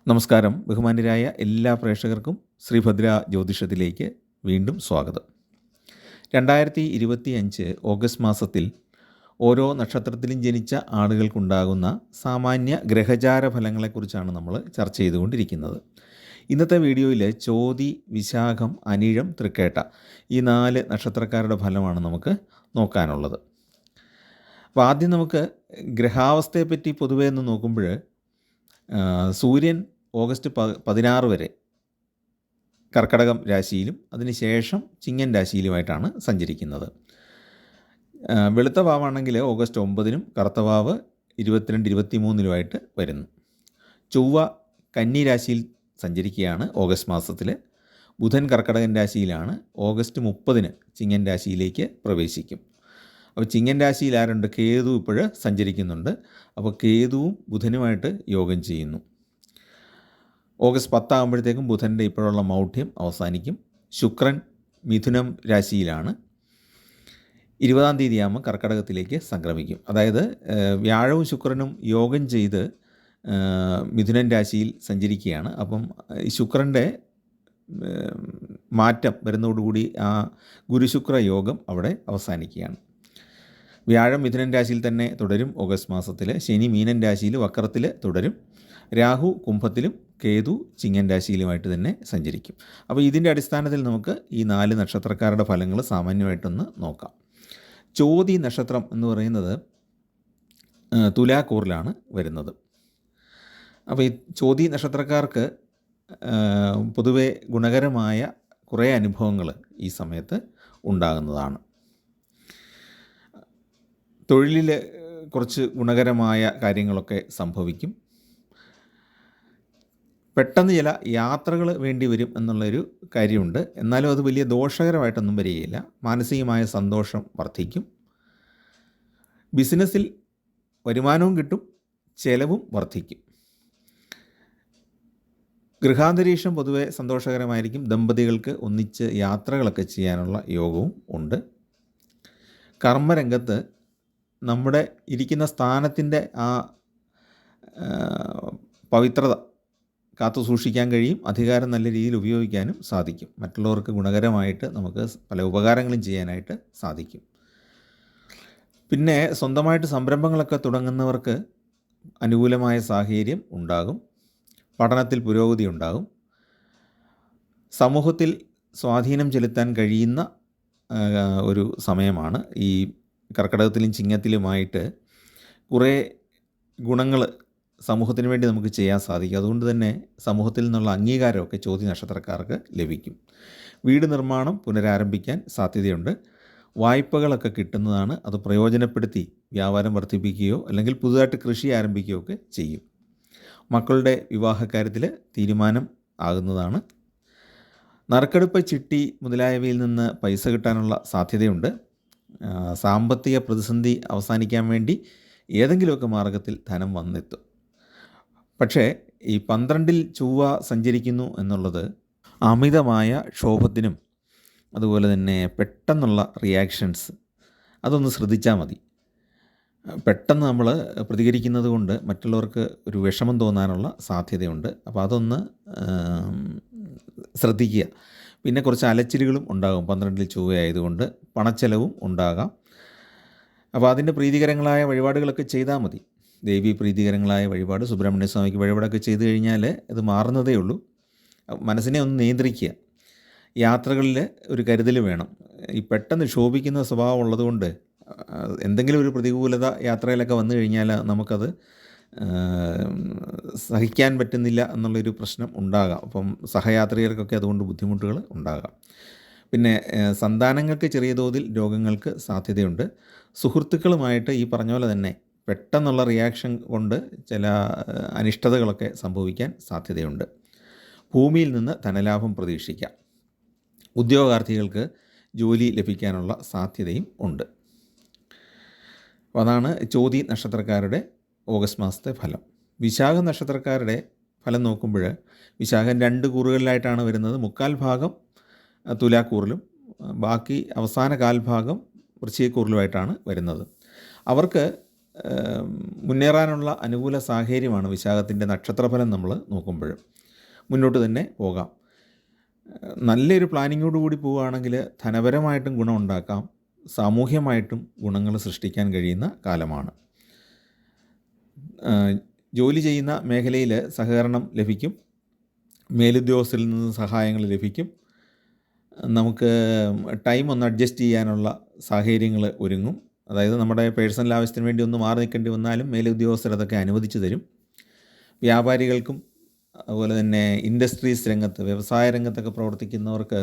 നമസ്കാരം. ബഹുമാന്യരായ എല്ലാ പ്രേക്ഷകർക്കും ശ്രീഭദ്ര ജ്യോതിഷത്തിലേക്ക് വീണ്ടും സ്വാഗതം. 2025 ഓഗസ്റ്റ് മാസത്തിൽ ഓരോ നക്ഷത്രത്തിലും ജനിച്ച ആളുകൾക്കുണ്ടാകുന്ന സാമാന്യ ഗ്രഹചാര ഫലങ്ങളെക്കുറിച്ചാണ് നമ്മൾ ചർച്ച ചെയ്തുകൊണ്ടിരിക്കുന്നത്. ഇന്നത്തെ വീഡിയോയിൽ ചോതി, വിശാഖം, അനിഴം, തൃക്കേട്ട ഈ 4 നക്ഷത്രക്കാരുടെ ഫലമാണ് നമുക്ക് നോക്കാനുള്ളത്. അപ്പോൾ ആദ്യം നമുക്ക് ഗ്രഹാവസ്ഥയെപ്പറ്റി പൊതുവേ ഒന്ന് നോക്കുമ്പോൾ സൂര്യൻ ഓഗസ്റ്റ് 16 വരെ കർക്കടകം രാശിയിലും അതിനുശേഷം ചിങ്ങൻ രാശിയിലുമായിട്ടാണ് സഞ്ചരിക്കുന്നത്. വെളുത്ത വാവാണെങ്കിൽ ഓഗസ്റ്റ് 9-നും കറുത്ത വാവ് 22-23-നുമായിട്ട് വരുന്നു. ചൊവ്വ കന്നി രാശിയിൽ സഞ്ചരിക്കുകയാണ് ഓഗസ്റ്റ് മാസത്തിൽ. ബുധൻ കർക്കടകൻ രാശിയിലാണ്. ഓഗസ്റ്റ് 30-ന് ചിങ്ങൻ രാശിയിലേക്ക് പ്രവേശിക്കും. അപ്പോൾ ചിങ്ങൻ രാശിയിൽ ആരുണ്ട്? കേതു ഇപ്പോൾ സഞ്ചരിക്കുന്നുണ്ട്. അപ്പോൾ കേതുവും ബുധനുമായിട്ട് യോഗം ചെയ്യുന്നു. ഓഗസ്റ്റ് 10 ആകുമ്പോഴത്തേക്കും ബുധൻ്റെ ഇപ്പോഴുള്ള മൗഢ്യം അവസാനിക്കും. ശുക്രൻ മിഥുനം രാശിയിലാണ്. 20-ാം തീയതിയാകുമ്പോൾ കർക്കടകത്തിലേക്ക് സംക്രമിക്കും. അതായത് വ്യാഴവും ശുക്രനും യോഗം ചെയ്ത് മിഥുനൻ രാശിയിൽ സഞ്ചരിക്കുകയാണ്. അപ്പം ശുക്രൻ്റെ മാറ്റം വരുന്നതോടുകൂടി ആ ഗുരുശുക്ര യോഗം അവിടെ അവസാനിക്കുകയാണ്. വ്യാഴം മിഥുനൻ രാശിയിൽ തന്നെ തുടരും ഓഗസ്റ്റ് മാസത്തിൽ. ശനി മീനൻ രാശിയിൽ വക്രത്തിൽ തുടരും. രാഹു കുംഭത്തിലും കേതു ചിങ്ങൻ രാശിയിലുമായിട്ട് തന്നെ സഞ്ചരിക്കും. അപ്പോൾ ഇതിൻ്റെ അടിസ്ഥാനത്തിൽ നമുക്ക് ഈ 4 നക്ഷത്രക്കാരുടെ ഫലങ്ങൾ സാമാന്യമായിട്ടൊന്ന് നോക്കാം. ചോതി നക്ഷത്രം എന്ന് പറയുന്നത് തുലാക്കൂറിലാണ് വരുന്നത്. അപ്പോൾ ഈ ചോതി നക്ഷത്രക്കാർക്ക് പൊതുവെ ഗുണകരമായ കുറേ അനുഭവങ്ങൾ ഈ സമയത്ത് ഉണ്ടാകുന്നതാണ്. തൊഴിലിൽ കുറച്ച് ഗുണകരമായ കാര്യങ്ങളൊക്കെ സംഭവിക്കും. പെട്ടെന്ന് ചില യാത്രകൾ വേണ്ടി വരും എന്നുള്ളൊരു കാര്യമുണ്ട്. എന്നാലും അത് വലിയ ദോഷകരമായിട്ടൊന്നും വരികയില്ല. മാനസികമായ സന്തോഷം വർദ്ധിക്കും. ബിസിനസ്സിൽ വരുമാനവും കിട്ടും, ചെലവും വർദ്ധിക്കും. ഗൃഹാന്തരീക്ഷം പൊതുവെ സന്തോഷകരമായിരിക്കും. ദമ്പതികൾക്ക് ഒന്നിച്ച് യാത്രകളൊക്കെ ചെയ്യാനുള്ള യോഗവും ഉണ്ട്. കർമ്മരംഗത്ത് നമ്മുടെ ഇരിക്കുന്ന സ്ഥാനത്തിൻ്റെ ആ പവിത്രത കാത്തു സൂക്ഷിക്കാൻ കഴിയും. അധികാരം നല്ല രീതിയിൽ ഉപയോഗിക്കാനും സാധിക്കും. മറ്റുള്ളവർക്ക് ഗുണകരമായിട്ട് നമുക്ക് പല ഉപകാരങ്ങളും ചെയ്യാനായിട്ട് സാധിക്കും. പിന്നെ സ്വന്തമായിട്ട് സംരംഭങ്ങളൊക്കെ തുടങ്ങുന്നവർക്ക് അനുകൂലമായ സാഹചര്യം ഉണ്ടാകും. പഠനത്തിൽ പുരോഗതി ഉണ്ടാകും. സമൂഹത്തിൽ സ്വാധീനം ചെലുത്താൻ കഴിയുന്ന ഒരു സമയമാണ്. ഈ കർക്കടകത്തിലും ചിങ്ങത്തിലുമായിട്ട് കുറേ ഗുണങ്ങൾ സമൂഹത്തിന് വേണ്ടി നമുക്ക് ചെയ്യാൻ സാധിക്കും. അതുകൊണ്ട് തന്നെ സമൂഹത്തിൽ നിന്നുള്ള അംഗീകാരമൊക്കെ ചോതി നക്ഷത്രക്കാർക്ക് ലഭിക്കും. വീട് നിർമ്മാണം പുനരാരംഭിക്കാൻ സാധ്യതയുണ്ട്. വായ്പകളൊക്കെ കിട്ടുന്നതാണ്. അത് പ്രയോജനപ്പെടുത്തി വ്യാപാരം വർദ്ധിപ്പിക്കുകയോ അല്ലെങ്കിൽ പുതുതായിട്ട് കൃഷി ആരംഭിക്കുകയോ ഒക്കെ ചെയ്യും. മക്കളുടെ വിവാഹക്കാര്യത്തിൽ തീരുമാനം ആകുന്നതാണ്. നറുക്കെടുപ്പ്, ചിട്ടി മുതലായവയിൽ നിന്ന് പൈസ കിട്ടാനുള്ള സാധ്യതയുണ്ട്. സാമ്പത്തിക പ്രതിസന്ധി അവസാനിക്കാൻ വേണ്ടി ഏതെങ്കിലുമൊക്കെ മാർഗത്തിൽ ധനം വന്നെത്തും. പക്ഷേ ഈ 12-ൽ ചൊവ്വ സഞ്ചരിക്കുന്നു എന്നുള്ളത് അമിതമായ ക്ഷോഭത്തിനും അതുപോലെ തന്നെ പെട്ടെന്നുള്ള റിയാക്ഷൻസ് അതൊന്ന് ശ്രദ്ധിച്ചാൽ മതി. പെട്ടെന്ന് നമ്മൾ പ്രതികരിക്കുന്നത് കൊണ്ട് മറ്റുള്ളവർക്ക് ഒരു വിഷമം തോന്നാനുള്ള സാധ്യതയുണ്ട്. അപ്പോൾ അതൊന്ന് ശ്രദ്ധിക്കുക. പിന്നെ കുറച്ച് അലച്ചിലുകളും ഉണ്ടാകും. 12-ൽ ചൊവ്വയായതുകൊണ്ട് പണച്ചെലവും ഉണ്ടാകാം. അപ്പോൾ അതിൻ്റെ പ്രീതികരങ്ങളായ വഴിപാടുകളൊക്കെ ചെയ്താൽ മതി. ദേവീ പ്രീതികരങ്ങളായ വഴിപാട്, സുബ്രഹ്മണ്യ സ്വാമിക്ക് വഴിപാടൊക്കെ ചെയ്തു കഴിഞ്ഞാൽ അത് മാറുന്നതേ ഉള്ളൂ. മനസ്സിനെ ഒന്ന് നിയന്ത്രിക്കുക. യാത്രകളിൽ ഒരു കരുതൽ വേണം. ഈ പെട്ടെന്ന് ക്ഷോഭിക്കുന്ന സ്വഭാവം ഉള്ളതുകൊണ്ട് എന്തെങ്കിലും ഒരു പ്രതികൂലത യാത്രയിലൊക്കെ വന്നു കഴിഞ്ഞാൽ നമുക്കത് സഹിക്കാൻ പറ്റുന്നില്ല എന്നുള്ളൊരു പ്രശ്നം ഉണ്ടാകാം. അപ്പം സഹയാത്രികർക്കൊക്കെ അതുകൊണ്ട് ബുദ്ധിമുട്ടുകൾ ഉണ്ടാകാം. പിന്നെ സന്താനങ്ങൾക്ക് ചെറിയ തോതിൽ രോഗങ്ങൾക്ക് സാധ്യതയുണ്ട്. സുഹൃത്തുക്കളുമായിട്ട് ഈ പറഞ്ഞ പോലെ തന്നെ പെട്ടെന്നുള്ള റിയാക്ഷൻ കൊണ്ട് ചില അനിഷ്ടതകളൊക്കെ സംഭവിക്കാൻ സാധ്യതയുണ്ട്. ഭൂമിയിൽ നിന്ന് ധനലാഭം പ്രതീക്ഷിക്കാം. ഉദ്യോഗാർത്ഥികൾക്ക് ജോലി ലഭിക്കാനുള്ള സാധ്യതയും ഉണ്ട്. അപ്പോൾ അതാണ് ചോതി നക്ഷത്രക്കാരുടെ ഓഗസ്റ്റ് മാസത്തെ ഫലം. വിശാഖ നക്ഷത്രക്കാരുടെ ഫലം നോക്കുമ്പോൾ വിശാഖം 2 കൂറുകളിലായിട്ടാണ് വരുന്നത്. 1/4 ഭാഗം തുലാക്കൂറിലും ബാക്കി അവസാന 1/4 ഭാഗം വൃശ്ചികക്കൂറിലുമായിട്ടാണ് വരുന്നത്. അവർക്ക് മുന്നേറാനുള്ള അനുകൂല സാഹചര്യമാണ് വിശാഖത്തിൻ്റെ നക്ഷത്രഫലം നമ്മൾ നോക്കുമ്പോൾ. മുന്നോട്ട് തന്നെ പോകാം. നല്ലൊരു പ്ലാനിങ്ങോടുകൂടി പോവുകയാണെങ്കിൽ ധനപരമായിട്ടും ഗുണമുണ്ടാക്കാം, സാമൂഹ്യമായിട്ടും ഗുണങ്ങൾ സൃഷ്ടിക്കാൻ കഴിയുന്ന കാലമാണ്. ജോലി ചെയ്യുന്ന മേഖലയിൽ സഹകരണം ലഭിക്കും, മേലുദ്യോഗസ്ഥരിൽ നിന്ന് സഹായങ്ങൾ ലഭിക്കും. നമുക്ക് ടൈം ഒന്ന് അഡ്ജസ്റ്റ് ചെയ്യാനുള്ള സാഹചര്യങ്ങൾ ഒരുങ്ങും. അതായത് നമ്മുടെ പേഴ്സണൽ ആവശ്യത്തിന് വേണ്ടി ഒന്ന് മാറി നിൽക്കേണ്ടി വന്നാലും മേലുദ്യോഗസ്ഥർ അതൊക്കെ അനുവദിച്ചു തരും. വ്യാപാരികൾക്കും അതുപോലെ തന്നെ ഇൻഡസ്ട്രീസ് രംഗത്ത്, വ്യവസായ രംഗത്തൊക്കെ പ്രവർത്തിക്കുന്നവർക്ക്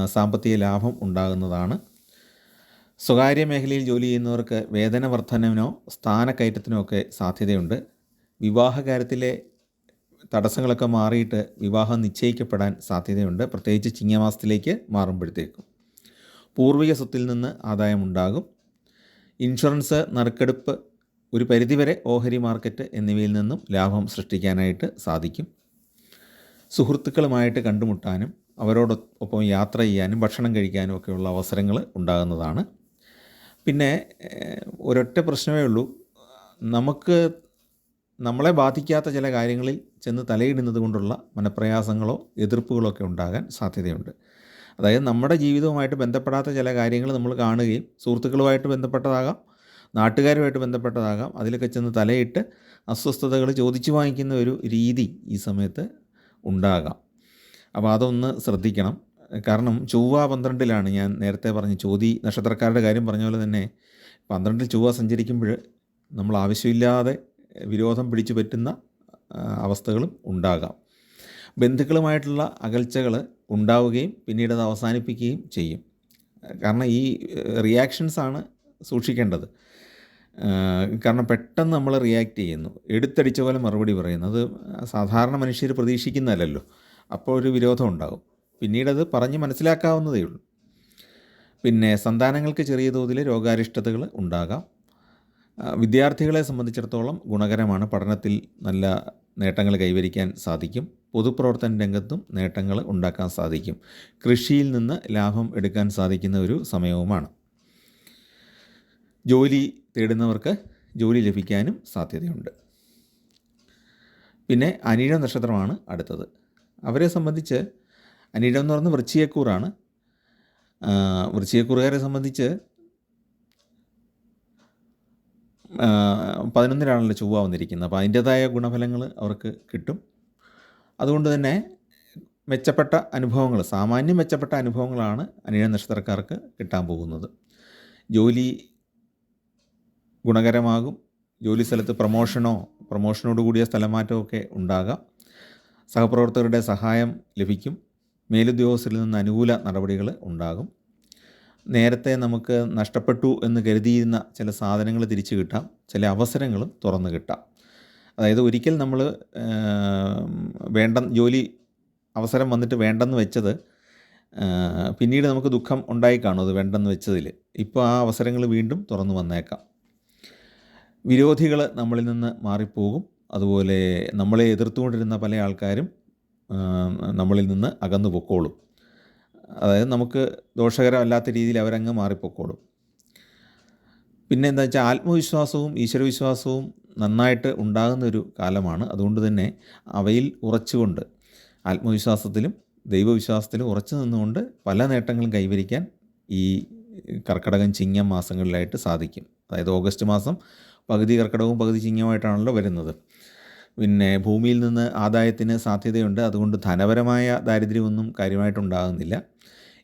സാമ്പത്തിക ലാഭം ഉണ്ടാകുന്നതാണ്. സ്വകാര്യ മേഖലയിൽ ജോലി ചെയ്യുന്നവർക്ക് വേതന വർധനവിനോ സ്ഥാനക്കയറ്റത്തിനോ ഒക്കെ സാധ്യതയുണ്ട്. വിവാഹകാര്യത്തിലെ തടസ്സങ്ങളൊക്കെ മാറിയിട്ട് വിവാഹം നിശ്ചയിക്കപ്പെടാൻ സാധ്യതയുണ്ട്, പ്രത്യേകിച്ച് ചിങ്ങമാസത്തിലേക്ക് മാറുമ്പോഴത്തേക്കും. പൂർവിക സ്വത്തിൽ നിന്ന് ആദായമുണ്ടാകും. ഇൻഷുറൻസ്, നറുക്കെടുപ്പ്, ഒരു പരിധിവരെ ഓഹരി മാർക്കറ്റ് എന്നിവയിൽ നിന്നും ലാഭം സൃഷ്ടിക്കാനായിട്ട് സാധിക്കും. സുഹൃത്തുക്കളുമായിട്ട് കണ്ടുമുട്ടാനും അവരോടൊപ്പം യാത്ര ചെയ്യാനും ഭക്ഷണം കഴിക്കാനും ഒക്കെയുള്ള അവസരങ്ങൾ ഉണ്ടാകുന്നതാണ്. പിന്നെ ഒരൊറ്റ പ്രശ്നമേ ഉള്ളൂ, നമ്മളെ ബാധിക്കാത്ത ചില കാര്യങ്ങളിൽ ചെന്ന് തലയിടുന്നത് കൊണ്ടുള്ള മനപ്രയാസങ്ങളോ എതിർപ്പുകളോ ഒക്കെ ഉണ്ടാകാൻ സാധ്യതയുണ്ട്. അതായത് നമ്മുടെ ജീവിതവുമായിട്ട് ബന്ധപ്പെടാത്ത ചില കാര്യങ്ങൾ നമ്മൾ കാണുകയും, സുഹൃത്തുക്കളുമായിട്ട് ബന്ധപ്പെട്ടതാകാം, നാട്ടുകാരുമായിട്ട് ബന്ധപ്പെട്ടതാകാം, അതിലൊക്കെ ചെന്ന് തലയിട്ട് അസ്വസ്ഥതകൾ ചോദിച്ചു വാങ്ങിക്കുന്ന ഒരു രീതി ഈ സമയത്ത് ഉണ്ടാകാം. അപ്പോൾ അതൊന്ന് ശ്രദ്ധിക്കണം. കാരണം ചൊവ്വ 12-ലാണ്. ഞാൻ നേരത്തെ പറഞ്ഞ ചോതി നക്ഷത്രക്കാരുടെ കാര്യം പറഞ്ഞ പോലെ തന്നെ 12-ൽ ചൊവ്വ സഞ്ചരിക്കുമ്പോൾ നമ്മൾ ആവശ്യമില്ലാതെ വിരോധം പിടിച്ചു പറ്റുന്ന അവസ്ഥകളും ഉണ്ടാകാം. ബന്ധുക്കളുമായിട്ടുള്ള അകൽച്ചകൾ ഉണ്ടാവുകയും പിന്നീട് അത് അവസാനിപ്പിക്കുകയും ചെയ്യും. കാരണം ഈ റിയാക്ഷൻസാണ് സൂക്ഷിക്കേണ്ടത്. കാരണം പെട്ടെന്ന് നമ്മൾ റിയാക്റ്റ് ചെയ്യുന്നു, എടുത്തടിച്ച പോലെ മറുപടി പറയുന്നു. അത് സാധാരണ മനുഷ്യർ പ്രതീക്ഷിക്കുന്നതല്ലല്ലോ. അപ്പോൾ ഒരു വിരോധം ഉണ്ടാകും. പിന്നീടത് പറഞ്ഞ് മനസ്സിലാക്കാവുന്നതേ ഉള്ളൂ. പിന്നെ സന്താനങ്ങൾക്ക് ചെറിയ തോതിൽ രോഗാരിഷ്ടതകൾ ഉണ്ടാകാം. വിദ്യാർത്ഥികളെ സംബന്ധിച്ചിടത്തോളം ഗുണകരമാണ്. പഠനത്തിൽ നല്ല നേട്ടങ്ങൾ കൈവരിക്കാൻ സാധിക്കും. പൊതുപ്രവർത്തന രംഗത്തും നേട്ടങ്ങൾ ഉണ്ടാക്കാൻ സാധിക്കും. കൃഷിയിൽ നിന്ന് ലാഭം എടുക്കാൻ സാധിക്കുന്ന ഒരു സമയവുമാണ്. ജോലി തേടുന്നവർക്ക് ജോലി ലഭിക്കാനും സാധ്യതയുണ്ട്. പിന്നെ അനിഴം നക്ഷത്രമാണ് അടുത്തത്. അവരെ സംബന്ധിച്ച് അനിഴം എന്ന് പറയുന്നത് വൃശ്ചികക്കൂറാണ്. വൃശ്ചികക്കൂറുകാരെ സംബന്ധിച്ച് 11-ലാണല്ലോ ചൊവ്വ വന്നിരിക്കുന്നത്. അപ്പോൾ അതിൻ്റേതായ ഗുണഫലങ്ങൾ അവർക്ക് കിട്ടും. അതുകൊണ്ട് തന്നെ മെച്ചപ്പെട്ട അനുഭവങ്ങൾ, സാമാന്യം മെച്ചപ്പെട്ട അനുഭവങ്ങളാണ് അനിഴം നക്ഷത്രക്കാർക്ക് കിട്ടാൻ പോകുന്നത്. ജോലി ഗുണകരമാകും. ജോലി സ്ഥലത്ത് പ്രമോഷനോട് കൂടിയ സ്ഥലമാറ്റമോ ഒക്കെ ഉണ്ടാകാം. സഹപ്രവർത്തകരുടെ സഹായം ലഭിക്കും. മേലുദ്യോഗസ്ഥരിൽ നിന്ന് അനുകൂല നടപടികൾ ഉണ്ടാകും. നേരത്തെ നമുക്ക് നഷ്ടപ്പെട്ടു എന്ന് കരുതിയിരുന്ന ചില സാധനങ്ങൾ തിരിച്ചു കിട്ടാം. ചില അവസരങ്ങളും തുറന്നു കിട്ടാം. അതായത് ഒരിക്കൽ നമ്മൾ ജോലി അവസരം വന്നിട്ട് വേണ്ടെന്ന് വെച്ചത് പിന്നീട് നമുക്ക് ദുഃഖം ഉണ്ടായി കാണും അത് വേണ്ടെന്ന് വെച്ചതിൽ. ഇപ്പോൾ ആ അവസരങ്ങൾ വീണ്ടും തുറന്നു വന്നേക്കാം. വിരോധികൾ നമ്മളിൽ നിന്ന് മാറിപ്പോകും. അതുപോലെ നമ്മളെ എതിർത്തുകൊണ്ടിരുന്ന പല ആൾക്കാരും നമ്മളിൽ നിന്ന് അകന്നു പൊക്കോളും. അതായത് നമുക്ക് ദോഷകരമല്ലാത്ത രീതിയിൽ അവരങ്ങ് മാറിപ്പോക്കോളും. പിന്നെ എന്താ വെച്ചാൽ ആത്മവിശ്വാസവും ഈശ്വരവിശ്വാസവും നന്നായിട്ട് ഉണ്ടാകുന്നൊരു കാലമാണ്. അതുകൊണ്ട് തന്നെ അവയിൽ ഉറച്ചുകൊണ്ട്, ആത്മവിശ്വാസത്തിലും ദൈവവിശ്വാസത്തിലും ഉറച്ചു നിന്നുകൊണ്ട് പല നേട്ടങ്ങളും കൈവരിക്കാൻ ഈ കർക്കിടകം ചിങ്ങം മാസങ്ങളിലായിട്ട് സാധിക്കും. അതായത് ഓഗസ്റ്റ് മാസം പകുതി കർക്കിടകവും പകുതി ചിങ്ങമായിട്ടാണല്ലോ വരുന്നത്. പിന്നെ ഭൂമിയിൽ നിന്ന് ആദായത്തിന് സാധ്യതയുണ്ട്. അതുകൊണ്ട് ധനപരമായ ദാരിദ്ര്യമൊന്നും കാര്യമായിട്ടുണ്ടാകുന്നില്ല.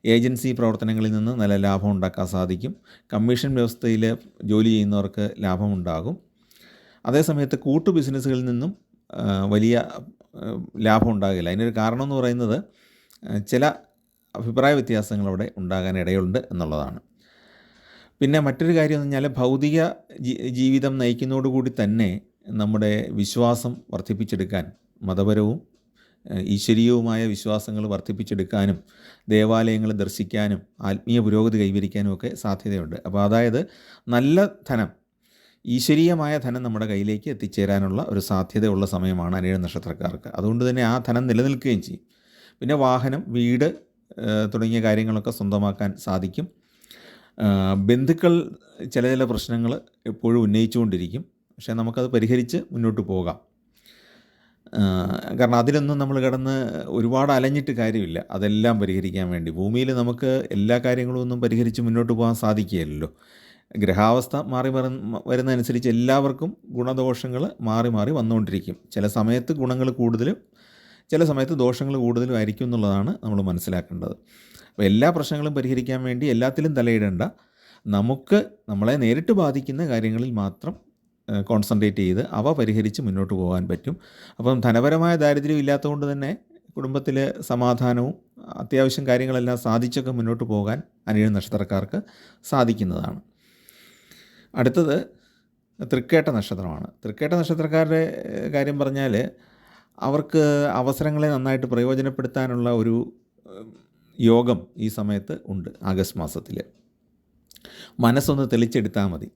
ഏജൻസി പ്രവർത്തനങ്ങളിൽ നിന്ന് നല്ല ലാഭം ഉണ്ടാക്കാൻ സാധിക്കും. കമ്മീഷൻ വ്യവസ്ഥയിൽ ജോലി ചെയ്യുന്നവർക്ക് ലാഭമുണ്ടാകും. അതേസമയത്ത് കൂട്ടു ബിസിനസ്സുകളിൽ നിന്നും വലിയ ലാഭം ഉണ്ടാകില്ല. അതിനൊരു കാരണം എന്ന് പറയുന്നത് ചില അഭിപ്രായ വ്യത്യാസങ്ങൾ അവിടെ ഉണ്ടാകാൻ ഇടയുണ്ട് എന്നുള്ളതാണ്. പിന്നെ മറ്റൊരു കാര്യം എന്ന് പറഞ്ഞാൽ ഭൗതിക ജീവിതം നയിക്കുന്നതോടുകൂടി തന്നെ നമ്മുടെ വിശ്വാസം വർദ്ധിപ്പിച്ചെടുക്കാൻ, മതപരവും ഈശ്വരീയവുമായ വിശ്വാസങ്ങൾ വർദ്ധിപ്പിച്ചെടുക്കാനും ദേവാലയങ്ങൾ ദർശിക്കാനും ആത്മീയ പുരോഗതി കൈവരിക്കാനും ഒക്കെ സാധ്യതയുണ്ട്. അപ്പോൾ അതായത് നല്ല ധനം, ഈശ്വരീയമായ ധനം നമ്മുടെ കയ്യിലേക്ക് എത്തിച്ചേരാനുള്ള ഒരു സാധ്യതയുള്ള സമയമാണ് അനിഴം നക്ഷത്രക്കാർക്ക്. അതുകൊണ്ട് തന്നെ ആ ധനം നിലനിൽക്കുകയും ചെയ്യും. പിന്നെ വാഹനം, വീട് തുടങ്ങിയ കാര്യങ്ങളൊക്കെ സ്വന്തമാക്കാൻ സാധിക്കും. ബന്ധുക്കൾ ചില പ്രശ്നങ്ങൾ എപ്പോഴും ഉന്നയിച്ചുകൊണ്ടിരിക്കും. പക്ഷേ നമുക്കത് പരിഹരിച്ച് മുന്നോട്ട് പോകാം. കാരണം അതിലൊന്നും നമ്മൾ കിടന്ന് ഒരുപാട് അലഞ്ഞിട്ട് കാര്യമില്ല. അതെല്ലാം പരിഹരിക്കാൻ വേണ്ടി. ഭൂമിയിൽ നമുക്ക് എല്ലാ കാര്യങ്ങളും ഒന്നും പരിഹരിച്ച് മുന്നോട്ട് പോകാൻ സാധിക്കുകയില്ലല്ലോ. ഗ്രഹാവസ്ഥ മാറി വരുന്നതനുസരിച്ച് എല്ലാവർക്കും ഗുണദോഷങ്ങൾ മാറി മാറി വന്നുകൊണ്ടിരിക്കും. ചില സമയത്ത് ഗുണങ്ങൾ കൂടുതലും ചില സമയത്ത് ദോഷങ്ങൾ കൂടുതലും ആയിരിക്കും എന്നുള്ളതാണ് നമ്മൾ മനസ്സിലാക്കേണ്ടത്. അപ്പോൾ എല്ലാ പ്രശ്നങ്ങളും പരിഹരിക്കാൻ വേണ്ടി എല്ലാത്തിലും തലയിടേണ്ട. നമുക്ക് നമ്മളെ നേരിട്ട് ബാധിക്കുന്ന കാര്യങ്ങളിൽ മാത്രം കോൺസെൻട്രേറ്റ് ചെയ്ത് അവ പരിഹരിച്ച് മുന്നോട്ട് പോകാൻ പറ്റും. അപ്പം ധനപരമായ ദാരിദ്ര്യം ഇല്ലാത്തതുകൊണ്ട് തന്നെ കുടുംബത്തിൽ സമാധാനവും അത്യാവശ്യം കാര്യങ്ങളെല്ലാം സാധിച്ചൊക്കെ മുന്നോട്ട് പോകാൻ അനിഴ നക്ഷത്രക്കാർക്ക് സാധിക്കുന്നതാണ്. അടുത്തത് തൃക്കേട്ട നക്ഷത്രമാണ്. തൃക്കേട്ട നക്ഷത്രക്കാരുടെ കാര്യം പറഞ്ഞാൽ അവർക്ക് അവസരങ്ങളെ നന്നായിട്ട് പ്രയോജനപ്പെടുത്താനുള്ള ഒരു യോഗം ഈ സമയത്ത് ഉണ്ട്. ആഗസ്റ്റ് മാസത്തിൽ മനസ്സൊന്ന് തെളിച്ചെടുത്താൽ മതി.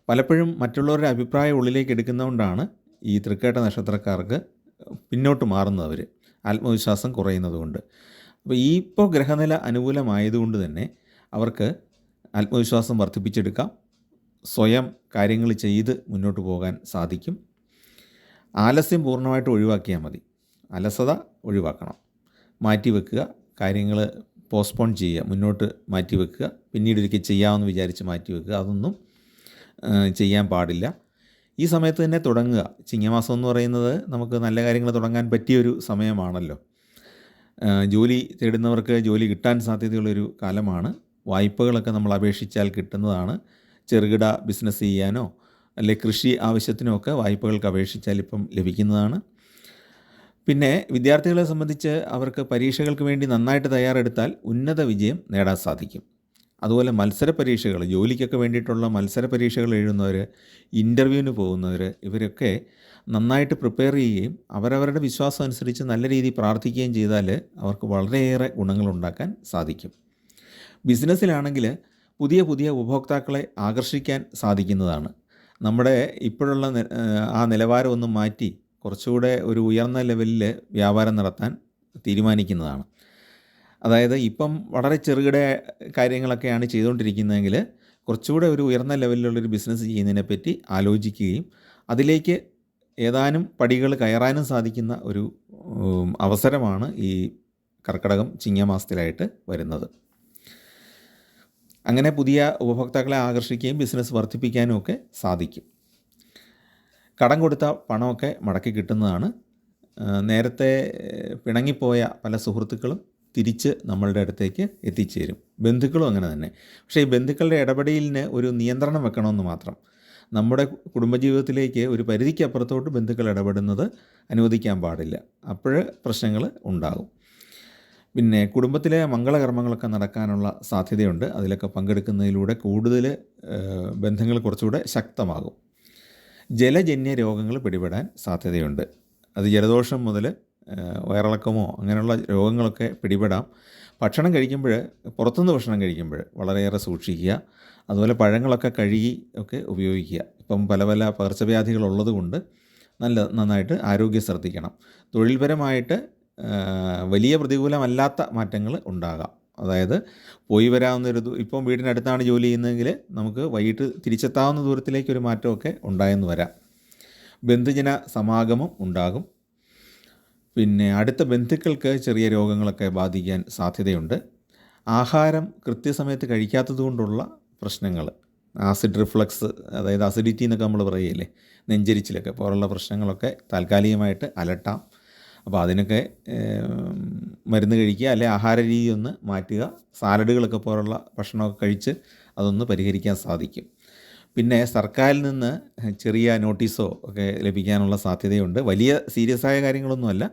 പലപ്പോഴും മറ്റുള്ളവരുടെ അഭിപ്രായം ഉള്ളിലേക്ക് എടുക്കുന്നതുകൊണ്ടാണ് ഈ തൃക്കേട്ട നക്ഷത്രക്കാർക്ക് പിന്നോട്ട് മാറുന്നവർ, ആത്മവിശ്വാസം കുറയുന്നതുകൊണ്ട്. അപ്പോൾ ഇപ്പോൾ ഗ്രഹനില അനുകൂലമായതുകൊണ്ട് തന്നെ അവർക്ക് ആത്മവിശ്വാസം വർദ്ധിപ്പിച്ചെടുക്കാം. സ്വയം കാര്യങ്ങൾ ചെയ്ത് മുന്നോട്ട് പോകാൻ സാധിക്കും. ആലസ്യം പൂർണ്ണമായിട്ട് ഒഴിവാക്കിയാൽ മതി. അലസത ഒഴിവാക്കണം. മാറ്റിവെക്കുക, കാര്യങ്ങൾ പോസ്റ്റ്പോൺ ചെയ്യുക, മുന്നോട്ട് മാറ്റിവെക്കുക, പിന്നീട് ഒരിക്കൽ ചെയ്യാമെന്ന് വിചാരിച്ച് മാറ്റിവെക്കുക, അതൊന്നും ചെയ്യാൻ പാടില്ല. ഈ സമയത്ത് തന്നെ തുടങ്ങുക. ചിങ്ങമാസം എന്ന് പറയുന്നത് നമുക്ക് നല്ല കാര്യങ്ങൾ തുടങ്ങാൻ പറ്റിയൊരു സമയമാണല്ലോ. ജോലി തേടുന്നവർക്ക് ജോലി കിട്ടാൻ സാധ്യതയുള്ളൊരു കാലമാണ്. വായ്പകളൊക്കെ നമ്മൾ അപേക്ഷിച്ചാൽ കിട്ടുന്നതാണ്. ചെറുകിട ബിസിനസ് ചെയ്യാനോ അല്ലെ കൃഷി ആവശ്യത്തിനോ ഒക്കെ വായ്പകൾക്ക് അപേക്ഷിച്ചാൽ ഇപ്പം ലഭിക്കുന്നതാണ്. പിന്നെ വിദ്യാർത്ഥികളെ സംബന്ധിച്ച് അവർക്ക് പരീക്ഷകൾക്ക് വേണ്ടി നന്നായിട്ട് തയ്യാറെടുത്താൽ ഉന്നത വിജയം നേടാൻ സാധിക്കും. അതുപോലെ മത്സര പരീക്ഷകൾ, ജോലിക്കൊക്കെ വേണ്ടിയിട്ടുള്ള മത്സര പരീക്ഷകൾ എഴുതുന്നവർ, ഇൻ്റർവ്യൂവിന് പോകുന്നവർ, ഇവരൊക്കെ നന്നായിട്ട് പ്രിപ്പയർ ചെയ്യുകയും അവരവരുടെ വിശ്വാസം അനുസരിച്ച് നല്ല രീതിയിൽ പ്രാർത്ഥിക്കുകയും ചെയ്താൽ അവർക്ക് വളരെയേറെ ഗുണങ്ങളുണ്ടാക്കാൻ സാധിക്കും. ബിസിനസ്സിലാണെങ്കിൽ പുതിയ പുതിയ ഉപഭോക്താക്കളെ ആകർഷിക്കാൻ സാധിക്കുന്നതാണ്. നമ്മുടെ ഇപ്പോഴുള്ള ആ നിലവാരം മാറ്റി കുറച്ചുകൂടെ ഒരു ഉയർന്ന ലെവലിൽ വ്യാപാരം നടത്താൻ തീരുമാനിക്കുന്നതാണ്. അതായത് ഇപ്പം വളരെ ചെറുകിട കാര്യങ്ങളൊക്കെയാണ് ചെയ്തുകൊണ്ടിരിക്കുന്നതെങ്കിൽ കുറച്ചുകൂടെ ഒരു ഉയർന്ന ലെവലിലുള്ളൊരു ബിസിനസ് ചെയ്യുന്നതിനെപ്പറ്റി ആലോചിക്കുകയും അതിലേക്ക് ഏതാനും പടികൾ കയറാനും സാധിക്കുന്ന ഒരു അവസരമാണ് ഈ കർക്കിടകം ചിങ്ങമാസത്തിലായിട്ട് വരുന്നത്. അങ്ങനെ പുതിയ ഉപഭോക്താക്കളെ ആകർഷിക്കുകയും ബിസിനസ് വർദ്ധിപ്പിക്കാനും ഒക്കെ സാധിക്കും. കടം കൊടുത്ത പണമൊക്കെ മടക്കി കിട്ടുന്നതാണ്. നേരത്തെ പിണങ്ങിപ്പോയ പല സുഹൃത്തുക്കളും തിരിച്ച് നമ്മളുടെ അടുത്തേക്ക് എത്തിച്ചേരും. ബന്ധുക്കളും അങ്ങനെ തന്നെ. പക്ഷേ ഈ ബന്ധുക്കളുടെ ഇടപെടലിന് ഒരു നിയന്ത്രണം വെക്കണമെന്ന് മാത്രം. നമ്മുടെ കുടുംബജീവിതത്തിലേക്ക് ഒരു പരിധിക്കപ്പുറത്തോട്ട് ബന്ധുക്കൾ ഇടപെടുന്നത് അനുവദിക്കാൻ പാടില്ല. അപ്പോൾ പ്രശ്നങ്ങൾ ഉണ്ടാകും. പിന്നെ കുടുംബത്തിലെ മംഗളകർമ്മങ്ങളൊക്കെ നടക്കാനുള്ള സാധ്യതയുണ്ട്. അതിലൊക്കെ പങ്കെടുക്കുന്നതിലൂടെ കൂടുതൽ ബന്ധങ്ങൾ കുറച്ചുകൂടെ ശക്തമാകും. ജലജന്യ രോഗങ്ങൾ പിടിപെടാൻ സാധ്യതയുണ്ട്. അത് ജലദോഷം മുതൽ വയറിളക്കമോ അങ്ങനെയുള്ള രോഗങ്ങളൊക്കെ പിടിപെടാം. ഭക്ഷണം കഴിക്കുമ്പോൾ, പുറത്തുനിന്ന് ഭക്ഷണം കഴിക്കുമ്പോൾ വളരെയേറെ സൂക്ഷിക്കുക. അതുപോലെ പഴങ്ങളൊക്കെ ഒക്കെ ഉപയോഗിക്കുക. ഇപ്പം പല പല പകർച്ചവ്യാധികളുള്ളത് കൊണ്ട് നന്നായിട്ട് ആരോഗ്യം ശ്രദ്ധിക്കണം. തൊഴിൽപരമായിട്ട് വലിയ പ്രതികൂലമല്ലാത്ത മാറ്റങ്ങൾ ഉണ്ടാകാം. അതായത് പോയി വരാവുന്നൊരു ഇപ്പം വീടിനടുത്താണ് ജോലി ചെയ്യുന്നതെങ്കിൽ നമുക്ക് വൈകിട്ട് തിരിച്ചെത്താവുന്ന ദൂരത്തിലേക്കൊരു മാറ്റമൊക്കെ ഉണ്ടായെന്ന് വരാം. ബന്ധുജന സമാഗമം ഉണ്ടാകും. പിന്നെ അടുത്ത ബന്ധുക്കൾക്ക് ചെറിയ രോഗങ്ങളൊക്കെ ബാധിക്കാൻ സാധ്യതയുണ്ട്. ആഹാരം കൃത്യസമയത്ത് കഴിക്കാത്തത് കൊണ്ടുള്ള പ്രശ്നങ്ങൾ, ആസിഡ് റിഫ്ലക്സ്, അതായത് അസിഡിറ്റി എന്നൊക്കെ നമ്മൾ പറയുകയില്ലേ, നെഞ്ചരിച്ചിലൊക്കെ പോലുള്ള പ്രശ്നങ്ങളൊക്കെ താൽക്കാലികമായിട്ട് അലട്ടാം. അപ്പോൾ അതിനൊക്കെ മരുന്ന് കഴിക്കുക, അല്ലെ ആഹാര രീതി ഒന്ന് മാറ്റുക. സാലഡുകളൊക്കെ പോലുള്ള ഭക്ഷണമൊക്കെ കഴിച്ച് അതൊന്ന് പരിഹരിക്കാൻ സാധിക്കും. പിന്നെ സർക്കാരിൽ നിന്ന് ചെറിയ നോട്ടീസോ ഒക്കെ ലഭിക്കാനുള്ള സാധ്യതയുണ്ട്. വലിയ സീരിയസ് ആയ കാര്യങ്ങളൊന്നുമല്ല,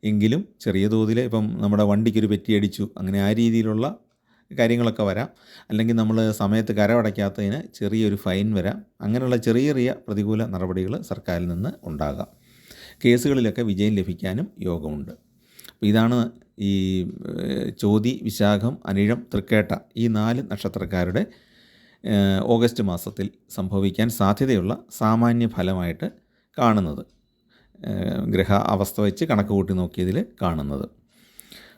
എങ്കിലും ചെറിയ തോതിൽ ഇപ്പം നമ്മുടെ വണ്ടിക്കൊരു പെറ്റിയടിച്ചു, അങ്ങനെ ആ രീതിയിലുള്ള കാര്യങ്ങളൊക്കെ വരാം. അല്ലെങ്കിൽ നമ്മൾ സമയത്ത് കരമടയ്ക്കാത്തതിന് ചെറിയൊരു ഫൈൻ വരാം. അങ്ങനെയുള്ള ചെറിയ ചെറിയ പ്രതികൂല നടപടികൾ സർക്കാരിൽ നിന്ന് ഉണ്ടാകാം. കേസുകളിലൊക്കെ വിജയം ലഭിക്കാനും യോഗമുണ്ട്. അപ്പോൾ ഇതാണ് ഈ ചോതി, വിശാഖം, അനിഴം, തൃക്കേട്ട ഈ 4 നക്ഷത്രക്കാരുടെ ഓഗസ്റ്റ് മാസത്തിൽ സംഭവിക്കാൻ സാധ്യതയുള്ള സാമാന്യ ഫലമായിട്ട് കാണുന്നത്, ഗ്രഹ അവസ്ഥ വെച്ച് കണക്ക് കൂട്ടി നോക്കിയതിൽ കാണുന്നത്.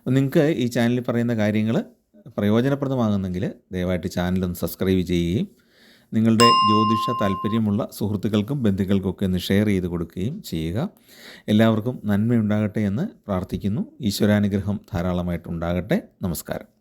നിങ്ങൾക്ക് ഈ ചാനലിൽ പറയുന്ന കാര്യങ്ങൾ പ്രയോജനപ്രദമാകുന്നെങ്കിൽ ദയവായിട്ട് ചാനലൊന്ന് സബ്സ്ക്രൈബ് ചെയ്യുകയും നിങ്ങളുടെ ജ്യോതിഷ താല്പര്യമുള്ള സുഹൃത്തുക്കൾക്കും ബന്ധുക്കൾക്കൊക്കെ ഒന്ന് ഷെയർ ചെയ്ത് കൊടുക്കുകയും ചെയ്യുക. എല്ലാവർക്കും നന്മയുണ്ടാകട്ടെ എന്ന് പ്രാർത്ഥിക്കുന്നു. ഈശ്വരാനുഗ്രഹം ധാരാളമായിട്ടുണ്ടാകട്ടെ. നമസ്കാരം.